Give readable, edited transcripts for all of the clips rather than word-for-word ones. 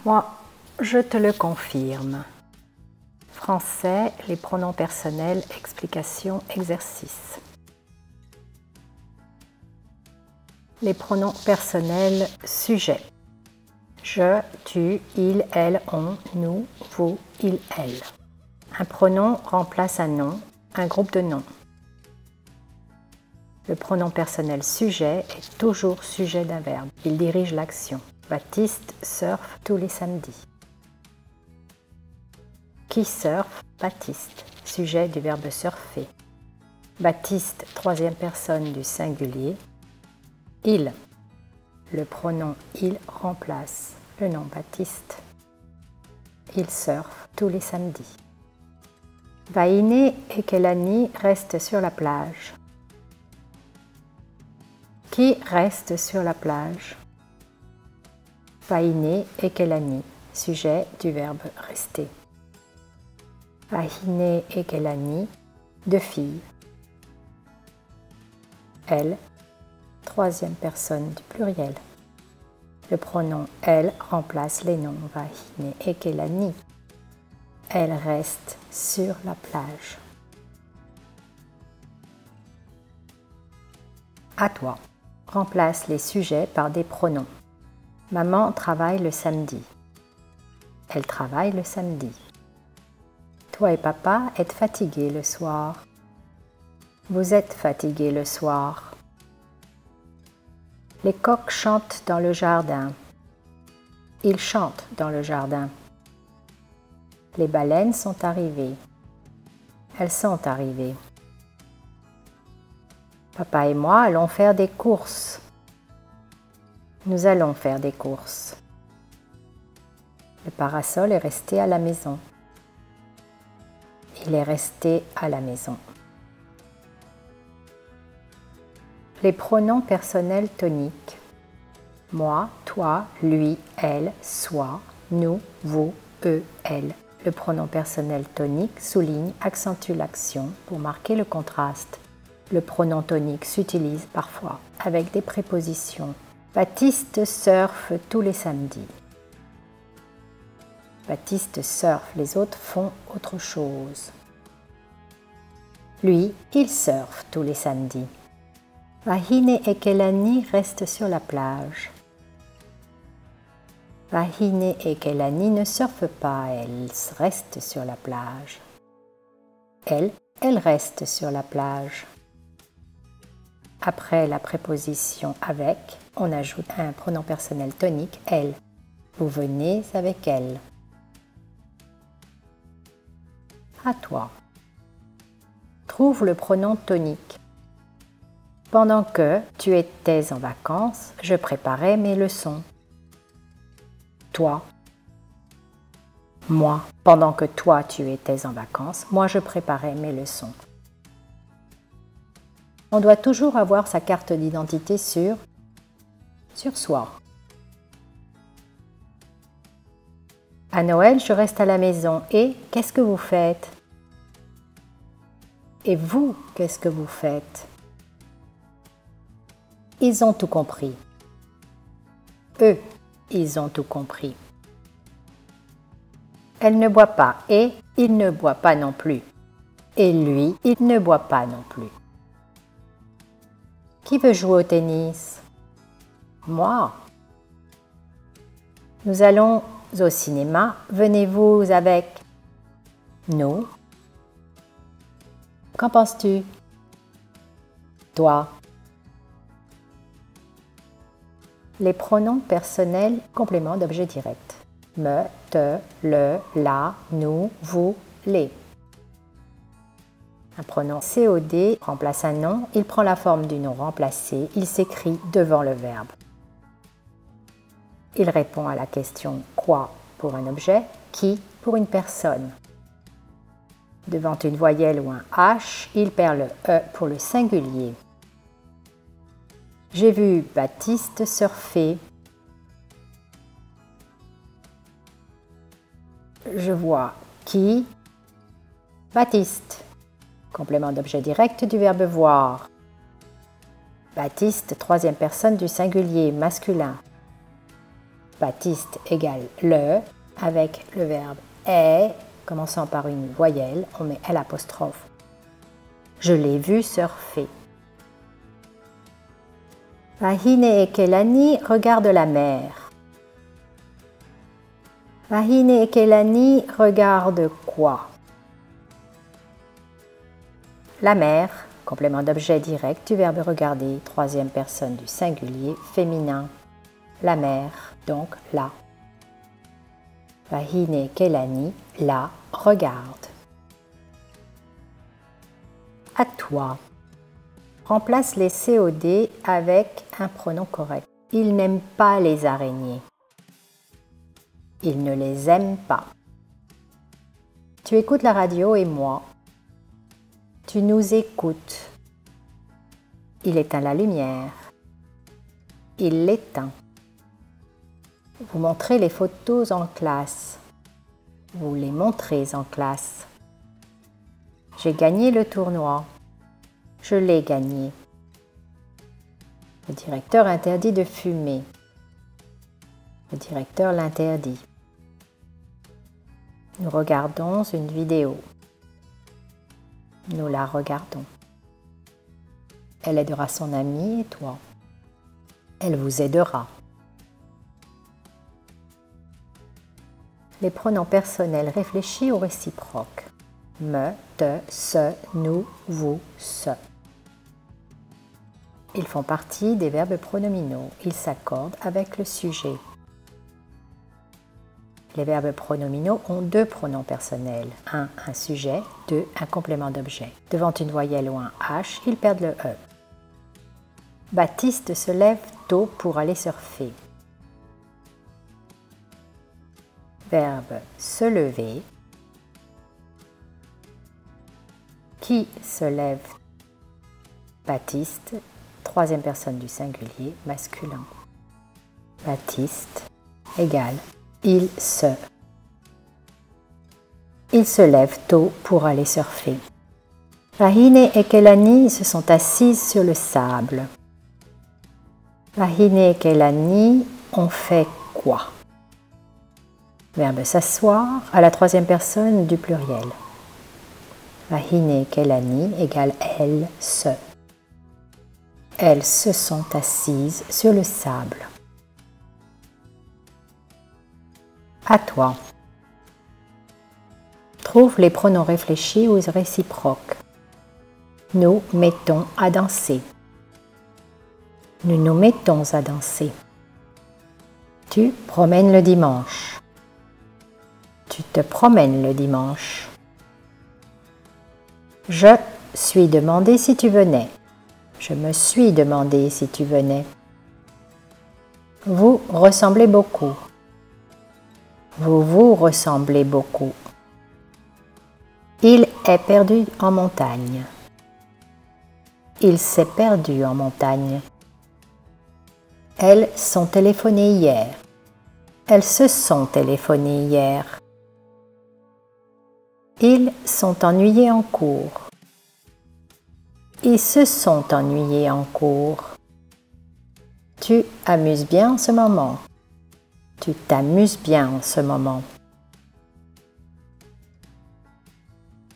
Moi, je te le confirme. Français, les pronoms personnels, explication, exercice. Les pronoms personnels, sujet. Je, tu, il, elle, on, nous, vous, il, elle. Un pronom remplace un nom, un groupe de noms. Le pronom personnel sujet est toujours sujet d'un verbe. Il dirige l'action. Baptiste surfe tous les samedis. Qui surfe? Baptiste. Sujet du verbe surfer. Baptiste, troisième personne du singulier. Il. Le pronom il remplace le nom Baptiste. Il surfe tous les samedis. Vahine et Kelani restent sur la plage. Qui reste sur la plage? Vahine et Kelani, sujet du verbe rester. Vahine et Kelani, deux filles. Elle, troisième personne du pluriel. Le pronom elle remplace les noms Vahine et Kelani. Elle reste sur la plage. À toi. Remplace les sujets par des pronoms. Maman travaille le samedi. Elle travaille le samedi. Toi et papa êtes fatigués le soir. Vous êtes fatigués le soir. Les coqs chantent dans le jardin. Ils chantent dans le jardin. Les baleines sont arrivées. Elles sont arrivées. Papa et moi allons faire des courses. Nous allons faire des courses. Le parasol est resté à la maison. Il est resté à la maison. Les pronoms personnels toniques. Moi, toi, lui, elle, soi, nous, vous, eux, elle. Le pronom personnel tonique souligne, accentue l'action pour marquer le contraste. Le pronom tonique s'utilise parfois avec des prépositions. Baptiste surfe tous les samedis. Baptiste surfe, les autres font autre chose. Lui, il surfe tous les samedis. Vahine et Kelani restent sur la plage. Vahine et Kelani ne surfent pas, elles restent sur la plage. Elle reste sur la plage. Après la préposition avec, on ajoute un pronom personnel tonique, elle. Vous venez avec elle. À toi. Trouve le pronom tonique. Pendant que tu étais en vacances, je préparais mes leçons. Toi. Moi. Pendant que toi tu étais en vacances, moi je préparais mes leçons. On doit toujours avoir sa carte d'identité sur soi. À Noël, je reste à la maison et qu'est-ce que vous faites? Et vous, qu'est-ce que vous faites? Ils ont tout compris. Eux, ils ont tout compris. Elle ne boit pas et il ne boit pas non plus. Et lui, il ne boit pas non plus. Qui veut jouer au tennis? Moi. Nous allons au cinéma. Venez-vous avec nous? Qu'en penses-tu? Toi. Les pronoms personnels compléments d'objet direct. Me, te, le, la, nous, vous, les. Un pronom COD remplace un nom, il prend la forme du nom remplacé, il s'écrit devant le verbe. Il répond à la question quoi pour un objet, qui pour une personne. Devant une voyelle ou un H, il perd le E pour le singulier. J'ai vu Baptiste surfer. Je vois qui? Baptiste. Complément d'objet direct du verbe voir. Baptiste, troisième personne du singulier masculin. Baptiste égale le, avec le verbe est, commençant par une voyelle, on met L'. Je l'ai vu surfer. Vahine et Kelani regardent la mer. Vahine et Kelani regardent quoi? La mer, complément d'objet direct du verbe regarder, troisième personne du singulier féminin. La mer, donc la. Vahine et Kelani la regardent. À toi. Remplace les COD avec un pronom correct. Il n'aime pas les araignées. Il ne les aime pas. Tu écoutes la radio et moi. Tu nous écoutes. Il éteint la lumière. Il l'éteint. Vous montrez les photos en classe. Vous les montrez en classe. J'ai gagné le tournoi. Je l'ai gagné. Le directeur interdit de fumer. Le directeur l'interdit. Nous regardons une vidéo. Nous la regardons. Elle aidera son ami et toi. Elle vous aidera. Les pronoms personnels réfléchis ou réciproques. Me, te, ce, nous, vous, ce. Ils font partie des verbes pronominaux. Ils s'accordent avec le sujet. Les verbes pronominaux ont deux pronoms personnels. Un sujet, deux, un complément d'objet. Devant une voyelle ou un H, ils perdent le E. Baptiste se lève tôt pour aller surfer. Verbe se lever. Qui se lève? Baptiste, troisième personne du singulier masculin. Baptiste égale il se. Il se lève tôt pour aller surfer. Vahine et Kelani se sont assises sur le sable. Vahine et Kelani ont fait quoi? Verbe s'asseoir à la troisième personne du pluriel. Vahine et Kelani égale elles se. Elles se sont assises sur le sable. À toi. Trouve les pronoms réfléchis ou réciproques. Nous mettons à danser. Nous nous mettons à danser. Tu promènes le dimanche. Tu te promènes le dimanche. Je suis demandé si tu venais. Je me suis demandé si tu venais. Vous ressemblez beaucoup. Vous vous ressemblez beaucoup. Il est perdu en montagne. Il s'est perdu en montagne. Elles sont téléphonées hier. Elles se sont téléphonées hier. Ils sont ennuyés en cours. Ils se sont ennuyés en cours. Tu amuses bien en ce moment. Tu t'amuses bien en ce moment.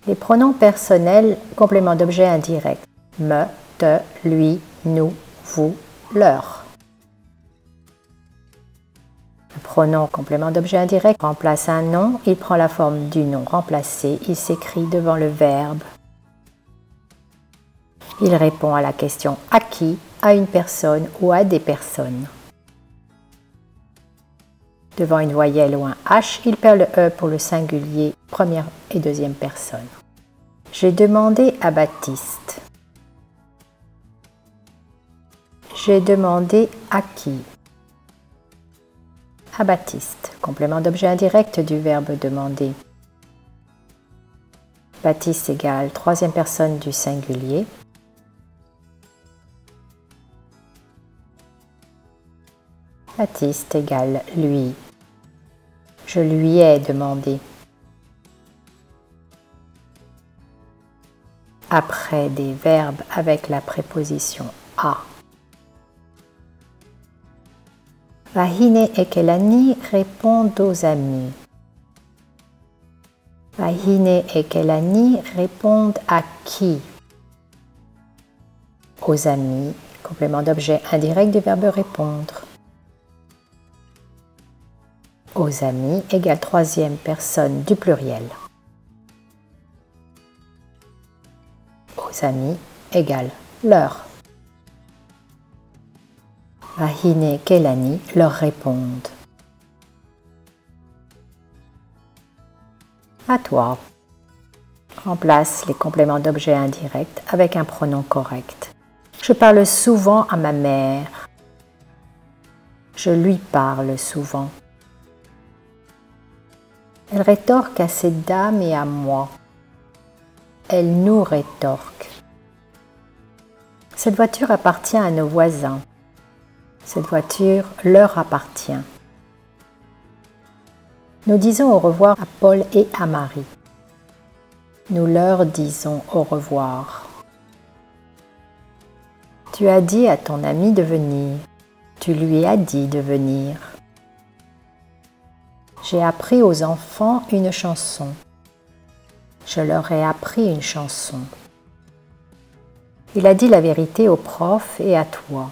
Les pronoms personnels, complément d'objet indirect. Me, te, lui, nous, vous, leur. Le pronom complément d'objet indirect remplace un nom. Il prend la forme du nom remplacé. Il s'écrit devant le verbe. Il répond à la question à qui, à une personne ou à des personnes. Devant une voyelle ou un H, il perd le E pour le singulier, première et deuxième personne. J'ai demandé à Baptiste. J'ai demandé à qui? À Baptiste, complément d'objet indirect du verbe demander. Baptiste égale troisième personne du singulier. Baptiste égale lui. Je lui ai demandé. Après des verbes avec la préposition à. Vahine et Kelani répondent aux amis. Vahine et Kelani répondent à qui? Aux amis. Complément d'objet indirect du verbe répondre. Aux amis égale troisième personne du pluriel. Aux amis égale leur. Vahine et Kelani leur répondent. À toi. Remplace les compléments d'objet indirect avec un pronom correct. Je parle souvent à ma mère. Je lui parle souvent. Elle rétorque à cette dame et à moi. Elle nous rétorque. Cette voiture appartient à nos voisins. Cette voiture leur appartient. Nous disons au revoir à Paul et à Marie. Nous leur disons au revoir. Tu as dit à ton ami de venir. Tu lui as dit de venir. J'ai appris aux enfants une chanson. Je leur ai appris une chanson. Il a dit la vérité au prof et à toi.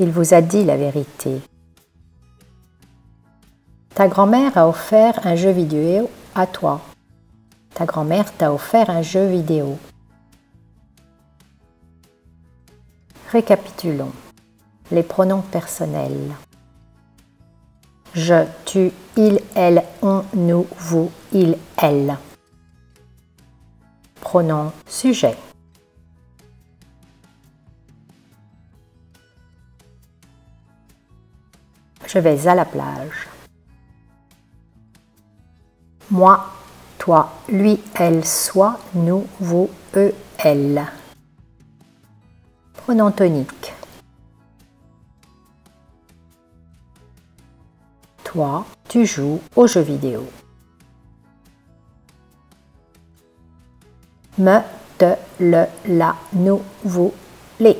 Il vous a dit la vérité. Ta grand-mère a offert un jeu vidéo à toi. Ta grand-mère t'a offert un jeu vidéo. Récapitulons. Les pronoms personnels. Je, tu, il, elle, on, nous, vous, il, elle. Pronom sujet. Je vais à la plage. Moi, toi, lui, elle, soi, nous, vous, eux, elle. Pronom tonique. Toi, tu joues aux jeux vidéo. Me, te, le, la, nous, vous, les.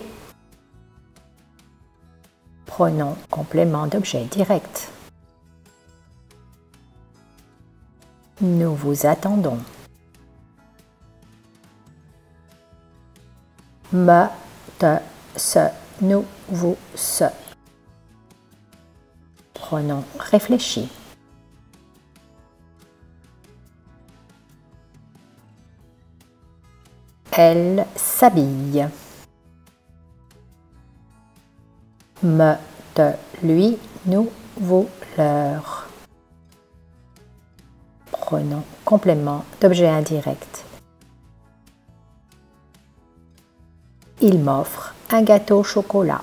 Pronom complément d'objet direct. Nous vous attendons. Me, te, ce, nous, vous, ce. Pronom réfléchi. Elle s'habille. Me, te, lui, nous, vous, leur. Pronom complément d'objet indirect. Il m'offre un gâteau au chocolat.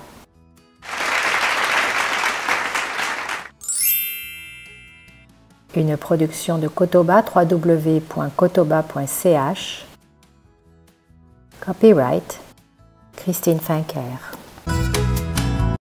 Une production de Kotoba, www.kotoba.ch. Copyright Christine Finker.